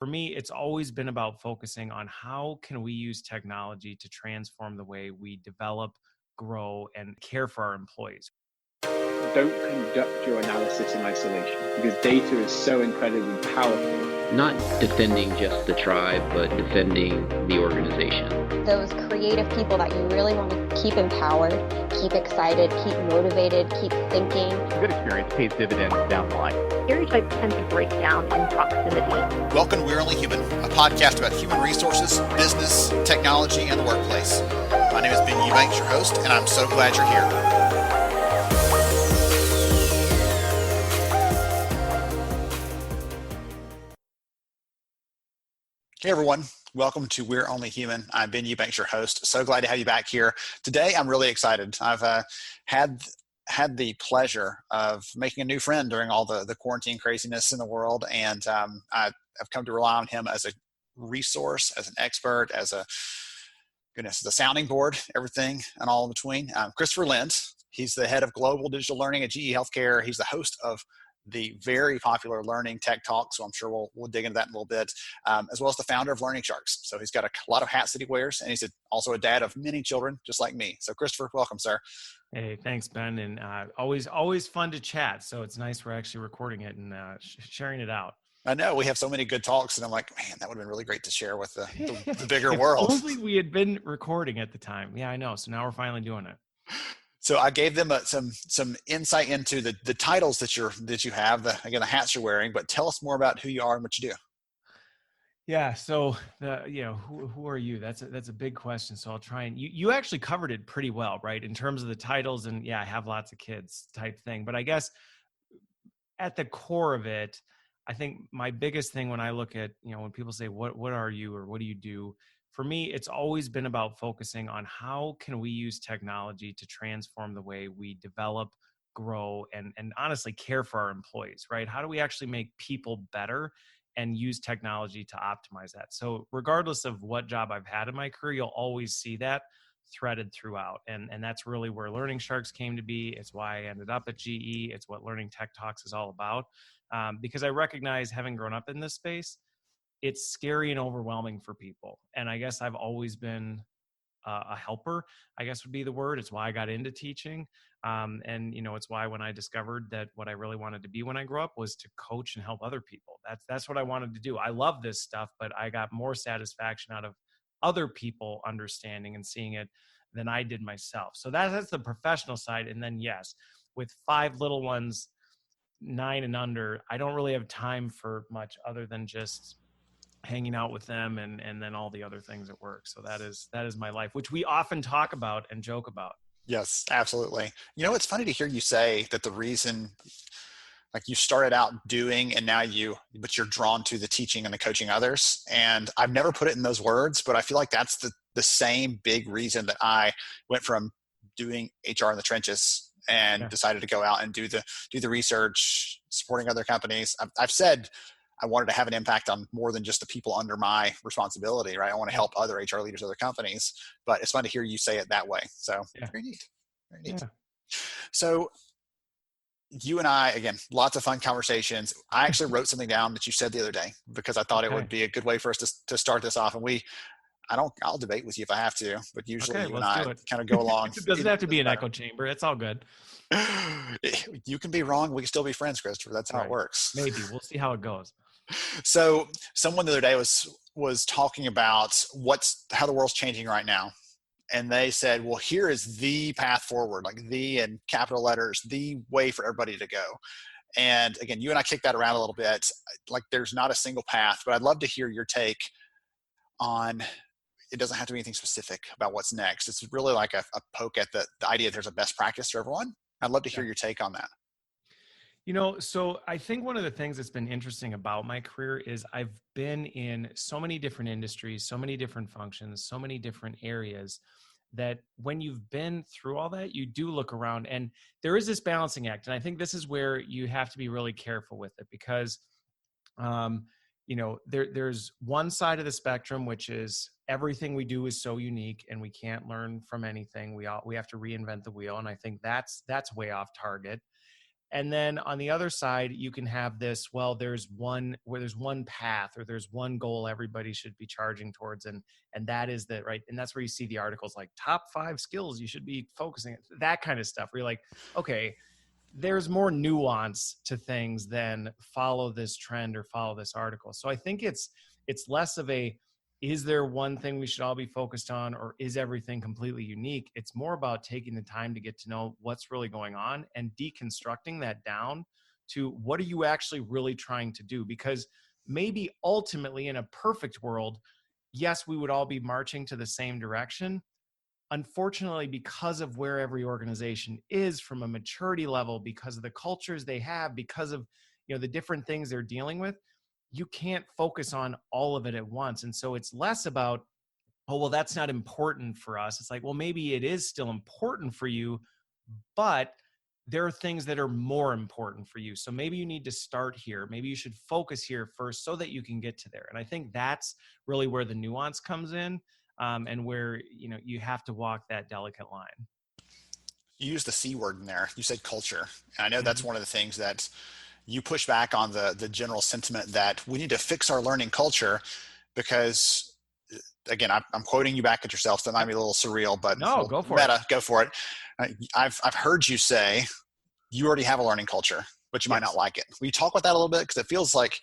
For me, it's always been about focusing on how can we use technology to transform the way we develop, grow, and care for our employees. Don't conduct your analysis in isolation because data is so incredibly powerful. Not defending just the tribe, but defending the organization. Those creative people that you really want to keep empowered, keep excited, keep motivated, keep thinking. A good experience pays dividends down the line. Stereotypes tend to break down in proximity. Welcome to We're Only Human, a podcast about human resources, business, technology, and the workplace. My name is Ben Eubanks, your host, and I'm so glad you're here. Hey everyone, welcome to We're Only Human. I'm Ben Eubanks, your host. So glad to have you back here. Today I'm really excited. I've had the pleasure of making a new friend during all the quarantine craziness in the world, and I've come to rely on him as a resource, as an expert, as a sounding board, everything and all in between. Christopher Lind, he's the head of global digital learning at GE Healthcare. He's the host of the very popular Learning Tech Talk, so I'm sure we'll dig into that in a little bit, as well as the founder of Learning Sharks. So he's got a lot of hats that he wears, and he's also a dad of many children, just like me. So Christopher, welcome, sir. Hey, thanks, Ben, and always fun to chat. So it's nice we're actually recording it and sharing it out. I know we have so many good talks, and I'm like, man, that would have been really great to share with the bigger world. Only we had been recording at the time. Yeah, I know. So now we're finally doing it. So I gave them some insight into the titles that you have, the hats you're wearing. But tell us more about who you are and what you do. Yeah. So who are you? That's a big question. So I'll try and you actually covered it pretty well, right? In terms of the titles and I have lots of kids type thing. But I guess at the core of it, I think my biggest thing when I look at, when people say, what are you or what do you do? For me, it's always been about focusing on how can we use technology to transform the way we develop, grow, and honestly care for our employees, right? How do we actually make people better and use technology to optimize that? So regardless of what job I've had in my career, you'll always see that threaded throughout. And that's really where Learning Sharks came to be. It's why I ended up at GE. It's what Learning Tech Talks is all about. Because I recognize, having grown up in this space, it's scary and overwhelming for people. And I guess I've always been a helper, I guess would be the word. It's why I got into teaching. And it's why when I discovered that what I really wanted to be when I grew up was to coach and help other people. That's what I wanted to do. I love this stuff, but I got more satisfaction out of other people understanding and seeing it than I did myself. So that's the professional side. And then yes, with 5 little ones, 9 and under, I don't really have time for much other than just hanging out with them and then all the other things at work. So that is my life, which we often talk about and joke about. Yes, absolutely. It's funny to hear you say that the reason, like, you started out doing and now but you're drawn to the teaching and the coaching others. And I've never put it in those words, but I feel like that's the same big reason that I went from doing HR in the trenches and decided to go out and do the research, supporting other companies. I've said I wanted to have an impact on more than just the people under my responsibility, right? I want to help other HR leaders, other companies, but it's fun to hear you say it that way. So very neat. Very neat. Yeah. So you and I, again, lots of fun conversations. I actually wrote something down that you said the other day because I thought it would be a good way for us to start this off. And I'll debate with you if I have to, but usually you and I kind of go along. It doesn't have to be an echo chamber. It's all good. You can be wrong. We can still be friends, Christopher. That's how it works. Maybe we'll see how it goes. So someone the other day was talking about how the world's changing right now. And they said, well, here is the path forward, like the in capital letters, the way for everybody to go. And again, you and I kicked that around a little bit. Like, there's not a single path, but I'd love to hear your take on, it doesn't have to be anything specific about what's next. It's really like a poke at the idea that there's a best practice for everyone. I'd love to hear your take on that. So I think one of the things that's been interesting about my career is I've been in so many different industries, so many different functions, so many different areas that when you've been through all that, you do look around and there is this balancing act. And I think this is where you have to be really careful with it because, there's one side of the spectrum, which is everything we do is so unique and we can't learn from anything. We have to reinvent the wheel. And I think that's way off target. And then on the other side, you can have this, well, there's one path, or there's one goal everybody should be charging towards. And that is the right. And that's where you see the articles like top 5 skills you should be focusing, that kind of stuff, where you're like, okay, there's more nuance to things than follow this trend or follow this article. So I think it's less of a, is there one thing we should all be focused on, or is everything completely unique? It's more about taking the time to get to know what's really going on and deconstructing that down to what are you actually really trying to do? Because maybe ultimately in a perfect world, yes, we would all be marching to the same direction. Unfortunately, because of where every organization is from a maturity level, because of the cultures they have, because of, the different things they're dealing with, you can't focus on all of it at once. And so it's less about, oh, well, that's not important for us. It's like, well, maybe it is still important for you, but there are things that are more important for you. So maybe you need to start here. Maybe you should focus here first so that you can get to there. And I think that's really where the nuance comes in, and where, you have to walk that delicate line. You used the C word in there. You said culture. And I know that's one of the things that you push back on, the general sentiment that we need to fix our learning culture because, again, I'm quoting you back at yourself. That might be a little surreal, but no, go for meta, it. Go for it. I've heard you say you already have a learning culture, but you might not like it. Will you talk about that a little bit? Because it feels like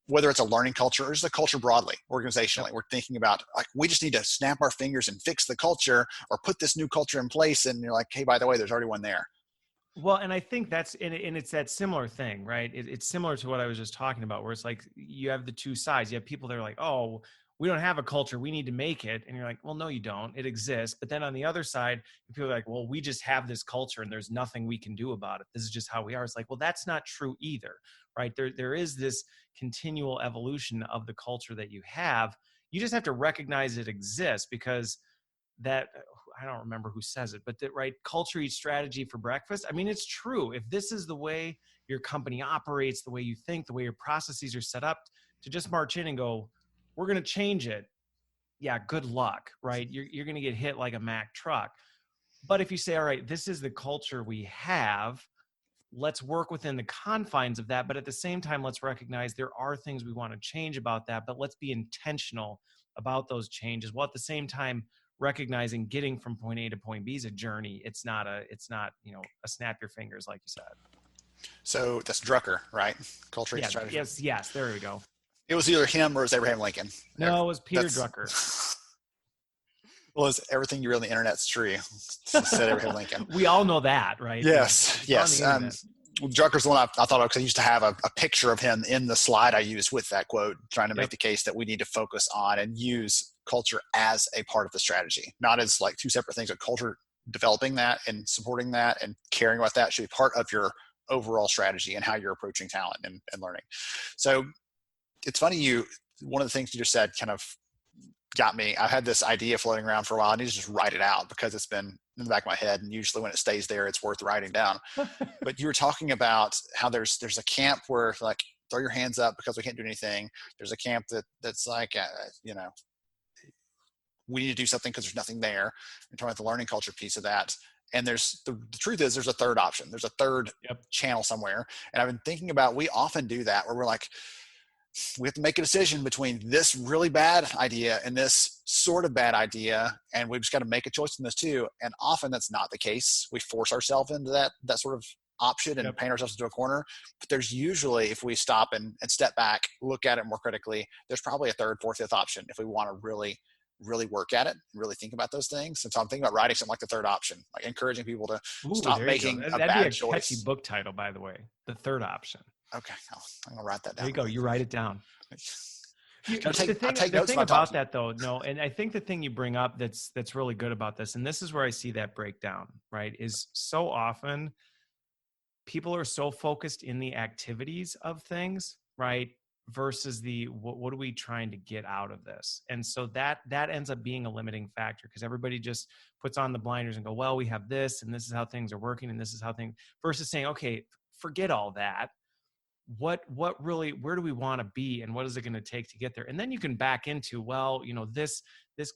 whether it's a learning culture or just a culture broadly, organizationally, we're thinking about like, we just need to snap our fingers and fix the culture or put this new culture in place. And you're like, hey, by the way, there's already one there. Well, and I think that's, and it's that similar thing, right? It's similar to what I was just talking about, where it's like, you have the two sides. You have people that are like, oh, we don't have a culture, we need to make it. And you're like, well, no, you don't. It exists. But then on the other side, people are like, well, we just have this culture and there's nothing we can do about it. This is just how we are. It's like, well, that's not true either, right? There is this continual evolution of the culture that you have. You just have to recognize it exists, because that, I don't remember who says it, but that, right, culture eats strategy for breakfast. I mean, it's true. If this is the way your company operates, the way you think, the way your processes are set up, to just march in and go, we're going to change it. Yeah, good luck, right? You're going to get hit like a Mack truck. But if you say, all right, this is the culture we have, let's work within the confines of that. But at the same time, let's recognize there are things we want to change about that, but let's be intentional about those changes, while at the same time recognizing getting from point A to point B is a journey. It's not a snap your fingers, like you said. So that's Drucker, right? Culture eats strategy. Yes. There we go. It was either him or it was Abraham Lincoln. No, it was Peter Drucker. Well, it's everything you read on the internet's true. Said Abraham Lincoln. We all know that, right? Yes. Drucker's the one I thought of because I used to have a picture of him in the slide I used with that quote, trying to make the case that we need to focus on and use culture as a part of the strategy, not as like two separate things, but culture, developing that and supporting that and caring about that should be part of your overall strategy and how you're approaching talent and learning. So it's funny, one of the things you just said kind of got me. I've had this idea floating around for a while. I need to just write it out because it's been in the back of my head. And usually when it stays there, it's worth writing down. But you were talking about how there's a camp where like, throw your hands up because we can't do anything. There's a camp that's like, we need to do something because there's nothing there. And talking about the learning culture piece of that. And there's the truth is there's a third option. There's a third channel somewhere. And I've been thinking about, we often do that where we're like, we have to make a decision between this really bad idea and this sort of bad idea. And we've just got to make a choice in those two. And often that's not the case. We force ourselves into that sort of option and paint ourselves into a corner. But there's usually, if we stop and step back, look at it more critically, there's probably a third, fourth, fifth option if we want to really work at it, really think about those things. And so I'm thinking about writing something like the third option, like encouraging people to stop making a bad choice. That'd be catchy book title, by the way, the third option. Okay, I'm gonna write that down. There you go. You write it down. The thing about that though, and I think the thing you bring up that's really good about this, and this is where I see that breakdown, right, is so often people are so focused in the activities of things, right, versus the what are we trying to get out of this. And so that ends up being a limiting factor because everybody just puts on the blinders and go, well, we have this and this is how things are working and this is how things, versus saying, okay, forget all that. What really, where do we want to be and what is it going to take to get there? And then you can back into, well, this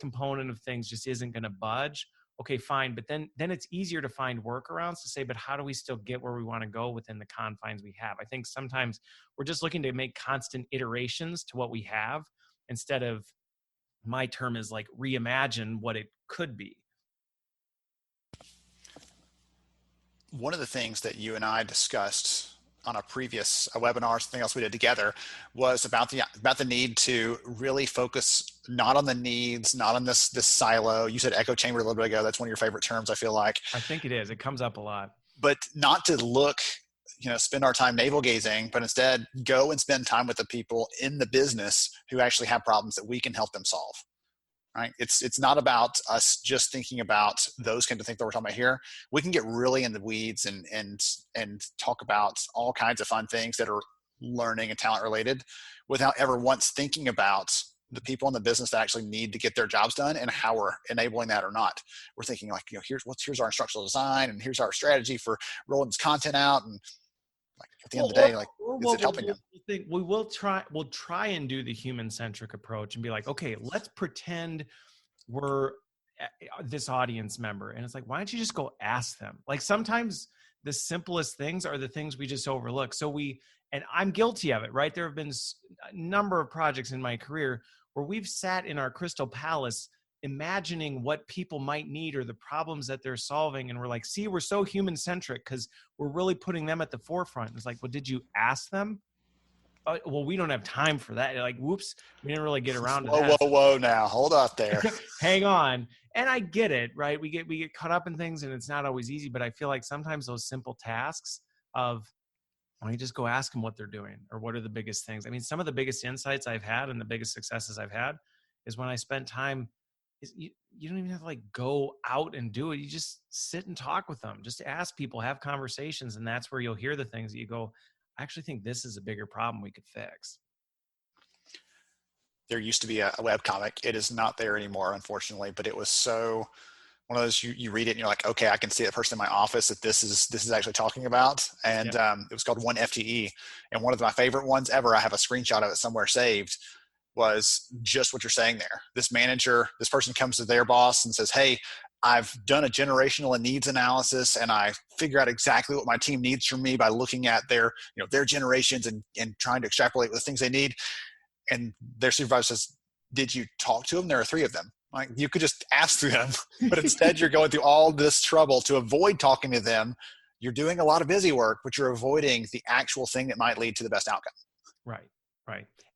component of things just isn't going to budge. okay, fine. But then it's easier to find workarounds to say, but how do we still get where we want to go within the confines we have? I think sometimes we're just looking to make constant iterations to what we have instead of, my term is like, reimagine what it could be. One of the things that you and I discussed on a previous webinar, something else we did together, was about the need to really focus not on the needs, not on this silo. You said echo chamber a little bit ago. That's one of your favorite terms, I feel like. I think it is. It comes up a lot. But not to look, spend our time navel gazing, but instead go and spend time with the people in the business who actually have problems that we can help them solve. Right? It's not about us just thinking about those kind of things that we're talking about here. We can get really in the weeds and talk about all kinds of fun things that are learning and talent related without ever once thinking about the people in the business that actually need to get their jobs done and how we're enabling that or not. We're thinking like, here's our instructional design and here's our strategy for rolling this content out, and like at the end of the day, like, is it helping them? We'll try and do the human-centric approach and be like, okay, let's pretend we're this audience member. And it's like, why don't you just go ask them? Like, sometimes the simplest things are the things we just overlook. And I'm guilty of it, right? There have been a number of projects in my career where we've sat in our crystal palace imagining what people might need or the problems that they're solving. And we're like, see, we're so human-centric because we're really putting them at the forefront. It's like, well, did you ask them? Well, we don't have time for that. Like, whoops, we didn't really get around to that. Whoa, now, hold up there. Hang on. And I get it, right? We get caught up in things and it's not always easy, but I feel like sometimes those simple tasks of, why don't you just go ask them what they're doing or what are the biggest things? I mean, some of the biggest insights I've had and the biggest successes I've had is when I spent time, you don't even have to like go out and do it. You just sit and talk with them, just ask people, have conversations. And that's where you'll hear the things that you go, I actually think this is a bigger problem we could fix. There used to be a web comic. It is not there anymore, unfortunately, but it was so one of those, you read it and you're like, okay, I can see the person in my office that this is actually talking about. And it was called 1FTE. And one of my favorite ones ever, I have a screenshot of it somewhere saved, was just what you're saying there. This person comes to their boss and says, hey, I've done a generational and needs analysis and I figure out exactly what my team needs from me by looking at their generations and trying to extrapolate the things they need. And their supervisor says, did you talk to them? There are 3 of them. Like, you could just ask them, but instead you're going through all this trouble to avoid talking to them. You're doing a lot of busy work, but you're avoiding the actual thing that might lead to the best outcome. Right.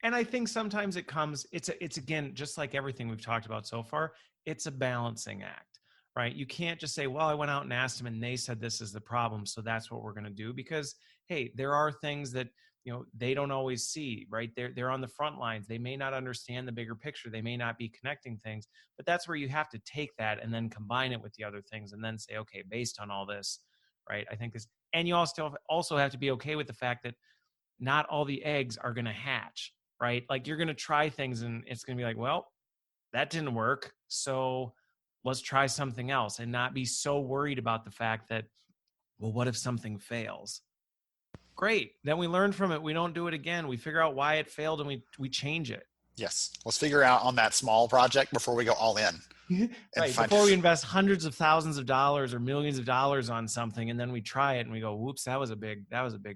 And I think sometimes it's again, just like everything we've talked about so far, it's a balancing act, right? You can't just say, well, I went out and asked them and they said this is the problem, so that's what we're going to do. Because, hey, there are things that, they don't always see, right? They're on the front lines. They may not understand the bigger picture. They may not be connecting things, but that's where you have to take that and then combine it with the other things and then say, okay, based on all this, right? I think this, and you also have to be okay with the fact that not all the eggs are going to hatch, right? Like, you're going to try things and it's going to be like, well, that didn't work, so let's try something else, and not be so worried about the fact that, well, what if something fails? Great. Then we learn from it. We don't do it again. We figure out why it failed and we change it. Yes. Let's figure out on that small project before we go all in. Right. Before we invest hundreds of thousands of dollars or millions of dollars on something, and then we try it and we go, whoops, that was a big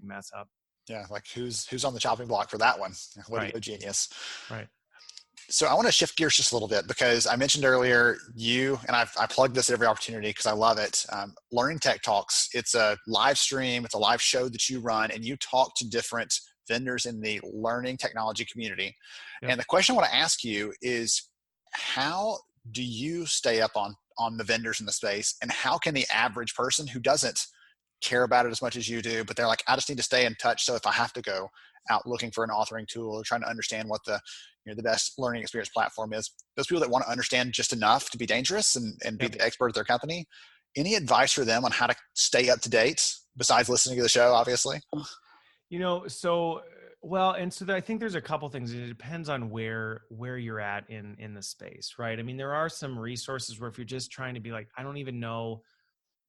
mess up. Yeah. Like, who's on the chopping block for that one? What right. a genius. Right. So I want to shift gears just a little bit, because I mentioned earlier I plug this at every opportunity because I love it. Learning Tech Talks, it's a live stream, it's a live show that you run, and you talk to different vendors in the learning technology community. Yep. And the question I want to ask you is, how do you stay up on the vendors in the space, and how can the average person who doesn't care about it as much as you do, but they're like, I just need to stay in touch, so if I have to go out looking for an authoring tool or trying to understand what the best learning experience platform is, those people that want to understand just enough to be dangerous and be the expert at their company, any advice for them on how to stay up to date besides listening to the show, obviously? I think there's a couple things. It depends on where you're at in the space, right? I mean, there are some resources where if you're just trying to be like, I don't even know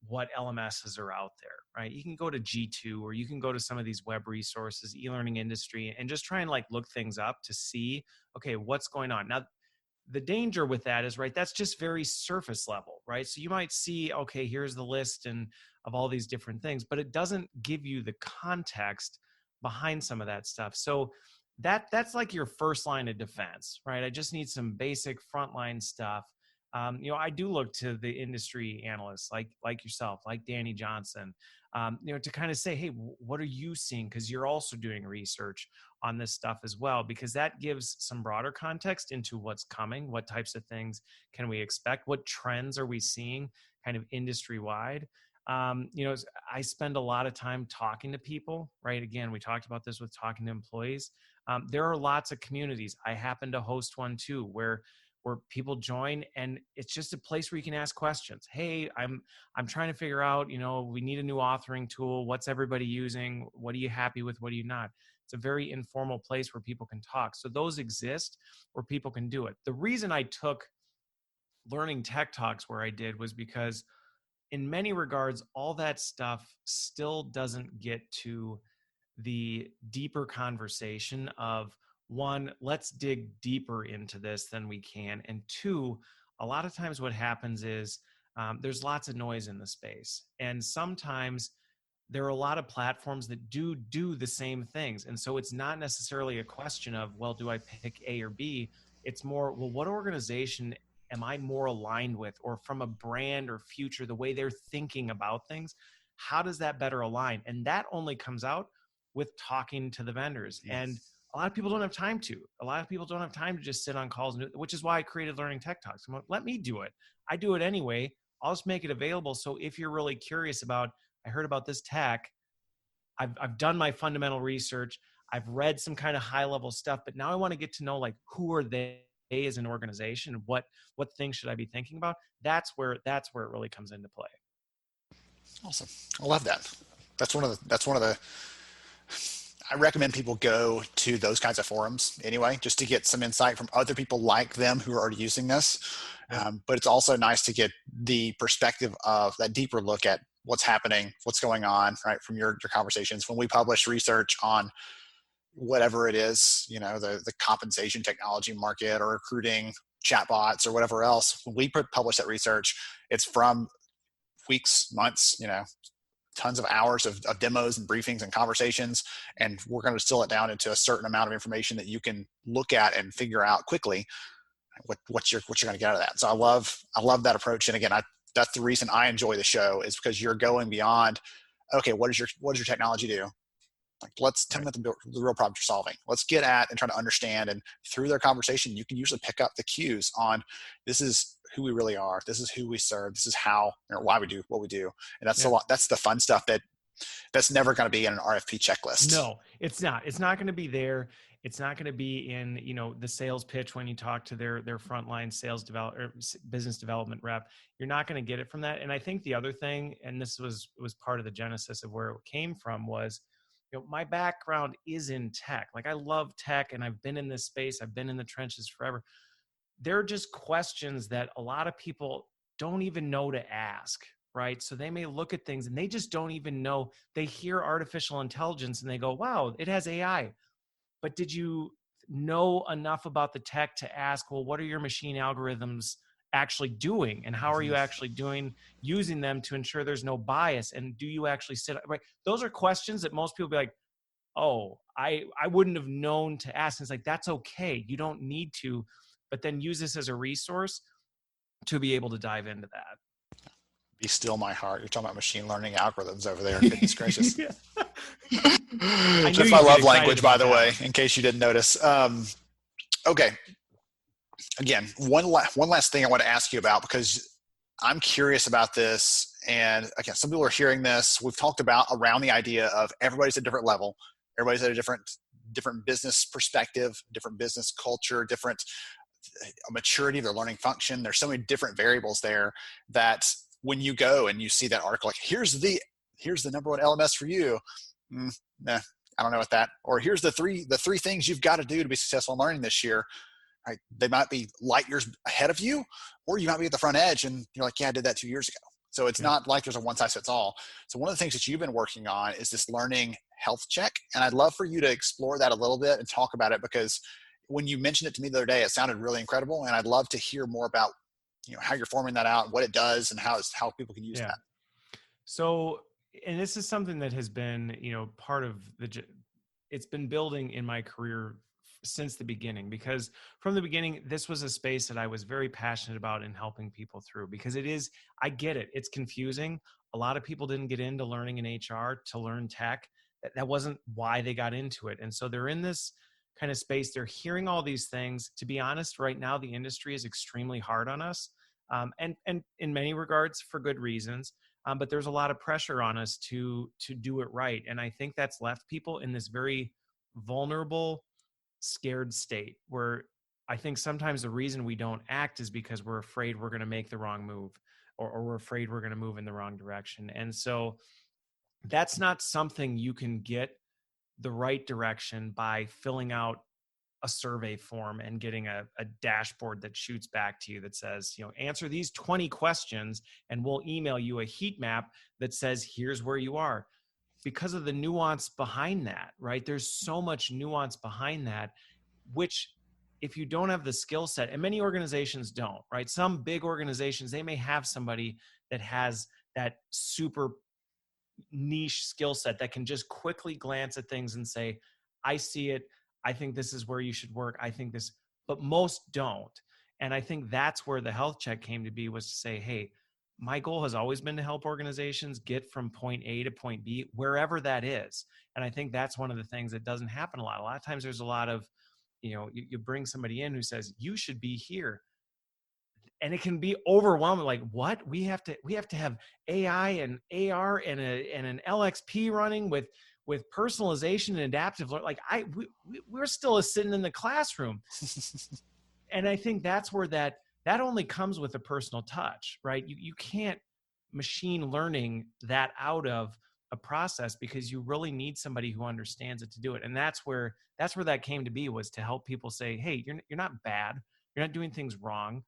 what LMSs are out there, right? You can go to G2 or you can go to some of these web resources, e-learning industry, and just try and like look things up to see, okay, what's going on. Now, the danger with that is, right, that's just very surface level, right? So you might see, okay, here's the list and of all these different things, but it doesn't give you the context behind some of that stuff. So that's like your first line of defense, right? I just need some basic frontline stuff. I do look to the industry analysts like yourself, like Danny Johnson, to kind of say, hey, what are you seeing? Because you're also doing research on this stuff as well, because that gives some broader context into what's coming, what types of things can we expect, what trends are we seeing kind of industry wide. I spend a lot of time talking to people, right? Again, we talked about this with talking to employees. There are lots of communities. I happen to host one too, where people join, and it's just a place where you can ask questions. Hey, I'm trying to figure out, we need a new authoring tool. What's everybody using? What are you happy with? What are you not? It's a very informal place where people can talk. So those exist where people can do it. The reason I took Learning Tech Talks where I did was because in many regards, all that stuff still doesn't get to the deeper conversation of, one, let's dig deeper into this than we can. And two, a lot of times what happens is there's lots of noise in the space. And sometimes there are a lot of platforms that do the same things. And so it's not necessarily a question of, well, do I pick A or B? It's more, well, what organization am I more aligned with, or from a brand or future, the way they're thinking about things, how does that better align? And that only comes out with talking to the vendors. Yes. And a lot of people don't have time to. A lot of people don't have time to just sit on calls, which is why I created Learning Tech Talks. I'm like, let me do it. I do it anyway. I'll just make it available. So if you're really curious about, I heard about this tech, I've done my fundamental research, I've read some kind of high level stuff, but now I want to get to know, like, who are they as an organization? What things should I be thinking about? That's where it really comes into play. Awesome. I love that. That's one of the I recommend people go to those kinds of forums anyway, just to get some insight from other people like them who are already using this. But it's also nice to get the perspective of that deeper look at what's happening, what's going on, right, from your conversations. When we publish research on whatever it is, the compensation technology market or recruiting chatbots or whatever else, when we publish that research, it's from weeks, months, tons of hours of demos and briefings and conversations, and we're going to distill it down into a certain amount of information that you can look at and figure out quickly what you're going to get out of that. So I love that approach. And again, that's the reason I enjoy the show, is because you're going beyond, okay, what does your technology do? Like, let's tell me the real problem you're solving. Let's get at and try to understand. And through their conversation, you can usually pick up the cues on, this is who we really are. This is who we serve. This is how or why we do what we do. And that's a lot. That's the fun stuff that's never going to be in an RFP checklist. No, it's not. It's not going to be there. It's not going to be in, the sales pitch when you talk to their frontline sales or business development rep. You're not going to get it from that. And I think the other thing, and this was part of the genesis of where it came from, was, my background is in tech. Like, I love tech, and I've been in this space. I've been in the trenches forever. There are just questions that a lot of people don't even know to ask, right? So they may look at things and they just don't even know. They hear artificial intelligence and they go, wow, it has AI. But did you know enough about the tech to ask, well, what are your machine algorithms actually doing? And how are you actually using them to ensure there's no bias? And do you actually right? Those are questions that most people be like, oh, I wouldn't have known to ask. And it's like, that's okay. You don't need to, but then use this as a resource to be able to dive into that. Be still my heart. You're talking about machine learning algorithms over there. Goodness gracious. That's my love language, by the way, in case you didn't notice. Okay. Again, one last thing I want to ask you about, because I'm curious about this. And again, some people are hearing this. We've talked about around the idea of everybody's at a different level. Everybody's at a different business perspective, different business culture, different maturity of their learning function. There's so many different variables there that when you go and you see that article, like, here's the number one LMS for you. Nah, I don't know what that, or here's the three things you've got to do to be successful in learning this year. Right? They might be light years ahead of you, or you might be at the front edge and you're like, yeah, I did that 2 years ago. So it's not like there's a one size fits all. So one of the things that you've been working on is this learning health check. And I'd love for you to explore that a little bit and talk about it, because when you mentioned it to me the other day, it sounded really incredible. And I'd love to hear more about, how you're forming that out, what it does, and how people can use Yeah. that. So, and this is something that has been, part of it's been building in my career since the beginning, because from the beginning, this was a space that I was very passionate about in helping people through, because I get it. It's confusing. A lot of people didn't get into learning in HR to learn tech. That wasn't why they got into it. And so they're in this kind of space. They're hearing all these things. To be honest, right now, the industry is extremely hard on us. And in many regards for good reasons. But there's a lot of pressure on us to do it right. And I think that's left people in this very vulnerable, scared state where I think sometimes the reason we don't act is because we're afraid we're going to make the wrong move, or we're afraid we're going to move in the wrong direction. And so that's not something you can get the right direction by filling out a survey form and getting a dashboard that shoots back to you that says, answer these 20 questions and we'll email you a heat map that says, here's where you are. Because of the nuance behind that, right? There's so much nuance behind that, which if you don't have the skill set, and many organizations don't, right? Some big organizations, they may have somebody that has that super niche skill set that can just quickly glance at things and say, I see it. I think this is where you should work. I think this, but most don't. And I think that's where the health check came to be, was to say, hey, my goal has always been to help organizations get from point A to point B, wherever that is. And I think that's one of the things that doesn't happen a lot. A lot of times there's a lot of, you bring somebody in who says, you should be here. And it can be overwhelming. Like, what? We have to have AI and AR and an LXP running with personalization and adaptive learning. Like we're still sitting in the classroom. And I think that's where that only comes with a personal touch, right? You can't machine learning that out of a process, because you really need somebody who understands it to do it. And that's where that came to be, was to help people say, hey, you're not bad. You're not doing things wrong,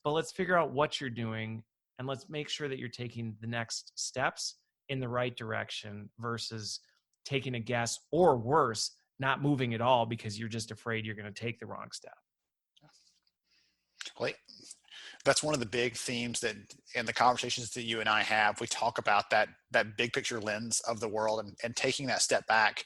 but let's figure out what you're doing and let's make sure that you're taking the next steps in the right direction versus taking a guess, or worse, not moving at all because you're just afraid you're going to take the wrong step. Well, that's one of the big themes that in the conversations that you and I have, we talk about that big picture lens of the world, and taking that step back.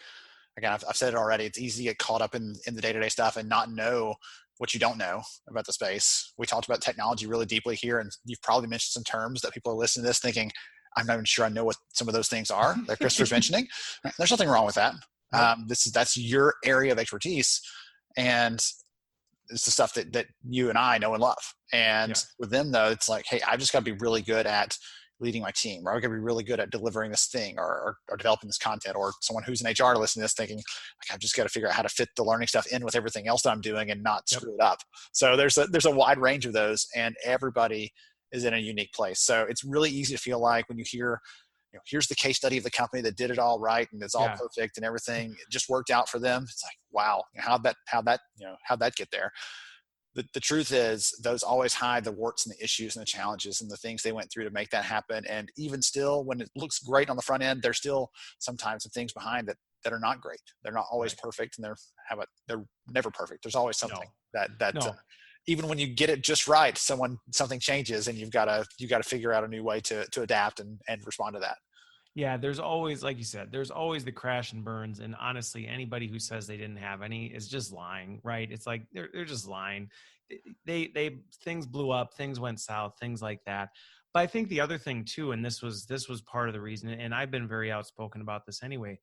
Again, I've said it already. It's easy to get caught up in the day-to-day stuff and not know what you don't know about the space. We talked about technology really deeply here, and you've probably mentioned some terms that people are listening to this thinking, I'm not even sure I know what some of those things are that Christopher's mentioning. There's nothing wrong with that. Nope. That's your area of expertise, and it's the stuff that you and I know and love. And with them, though, it's like, hey, I've just got to be really good at leading my team, or I've got to be really good at delivering this thing, or developing this content, or someone who's in HR listening to this thinking, like, I've just got to figure out how to fit the learning stuff in with everything else that I'm doing and not screw it up. So there's a wide range of those, and everybody is in a unique place. So it's really easy to feel like when you hear, here's the case study of the company that did it all right and it's all perfect and everything just worked out for them. It's like, wow, how'd that get there? The truth is, those always hide the warts and the issues and the challenges and the things they went through to make that happen. And even still, when it looks great on the front end, there's still sometimes some things behind that are not great. They're not always perfect, and they're never perfect. There's always something even when you get it just right, something changes, and you've got to figure out a new way to adapt and respond to that. Yeah, there's always, like you said, there's always the crash and burns. And honestly, anybody who says they didn't have any is just lying, right? It's like they're just lying. They things blew up, things went south, things like that. But I think the other thing too, and this was part of the reason, and I've been very outspoken about this anyway,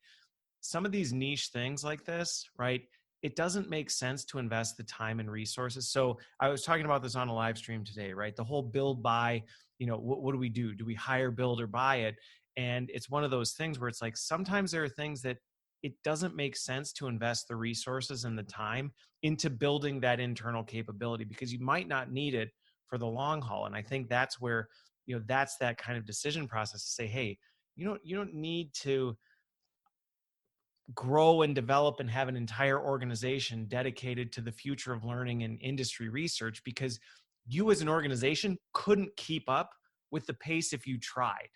some of these niche things like this, right? It doesn't make sense to invest the time and resources. So I was talking about this on a live stream today, right? The whole build, buy, what do we do? Do we hire, build, or buy it? And it's one of those things where it's like, sometimes there are things that it doesn't make sense to invest the resources and the time into building that internal capability, because you might not need it for the long haul. And I think that's where, that's that kind of decision process to say, hey, you don't need to grow and develop and have an entire organization dedicated to the future of learning and industry research, because you as an organization couldn't keep up with the pace if you tried.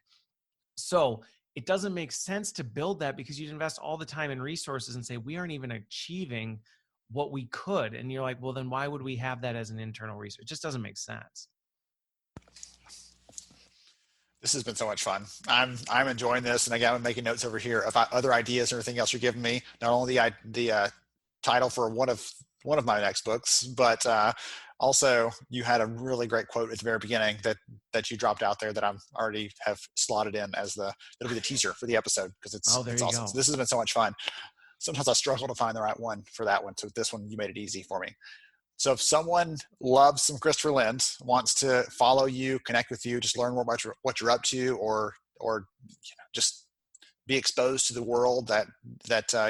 So it doesn't make sense to build that, because you'd invest all the time and resources and say, we aren't even achieving what we could. And you're like, well, then why would we have that as an internal research? It just doesn't make sense. This has been so much fun. I'm enjoying this, and again, I'm making notes over here about other ideas and everything else you're giving me. Not only the title for one of my next books, but also you had a really great quote at the very beginning that you dropped out there that I'm already have slotted in as it'll be the teaser for the episode, because it's awesome. So this has been so much fun. Sometimes I struggle to find the right one for that one. So this one, you made it easy for me. So if someone loves some Christopher Lind, wants to follow you, connect with you, just learn more about what you're up to, or just be exposed to the world that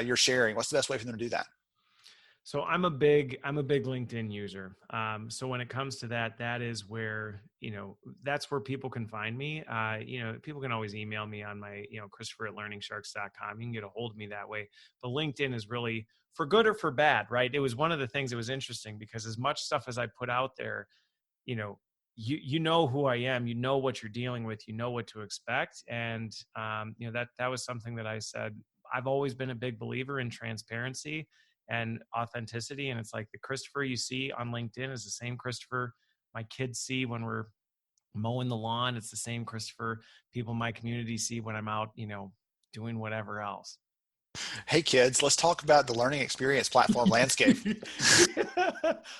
you're sharing, what's the best way for them to do that? So I'm a big LinkedIn user. So when it comes to that is where, that's where people can find me. People can always email me on my, Christopher@learningsharks.com. You can get a hold of me that way. But LinkedIn is really, for good or for bad, right? It was one of the things that was interesting, because as much stuff as I put out there, you know who I am, you know what you're dealing with, you know what to expect. And, that was something that I said, I've always been a big believer in transparency and authenticity. And it's like the Christopher you see on LinkedIn is the same Christopher my kids see when we're mowing the lawn. It's the same Christopher people in my community see when I'm out, doing whatever else. Hey kids, let's talk about the learning experience platform landscape.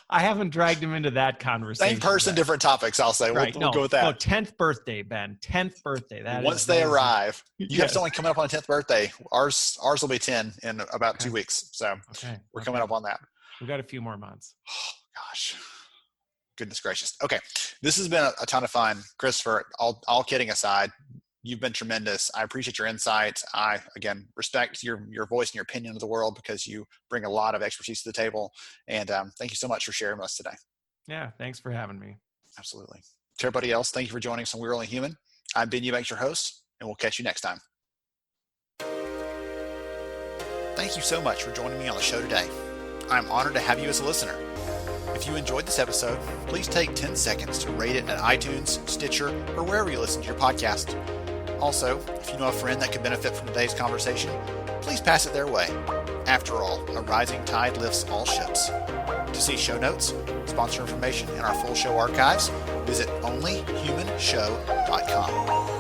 I haven't dragged him into that conversation. Same person, different topics, I'll say. Right. We'll go with that. No, 10th birthday, Ben. 10th birthday. Once they arrive, you have someone coming up on a 10th birthday. Ours will be 10 in about 2 weeks. So we're coming up on that. We've got a few more months. Oh, gosh. Goodness gracious. Okay. This has been a ton of fun. Christopher, all kidding aside, you've been tremendous. I appreciate your insight. I, again, respect your voice and your opinion of the world, because you bring a lot of expertise to the table. And thank you so much for sharing with us today. Yeah, thanks for having me. Absolutely. To everybody else, thank you for joining us on We're Only Human. I'm Ben Eubanks, your host, and we'll catch you next time. Thank you so much for joining me on the show today. I'm honored to have you as a listener. If you enjoyed this episode, please take 10 seconds to rate it at iTunes, Stitcher, or wherever you listen to your podcast. Also, if you know a friend that could benefit from today's conversation, please pass it their way. After all, a rising tide lifts all ships. To see show notes, sponsor information, and our full show archives, visit onlyhumanshow.com.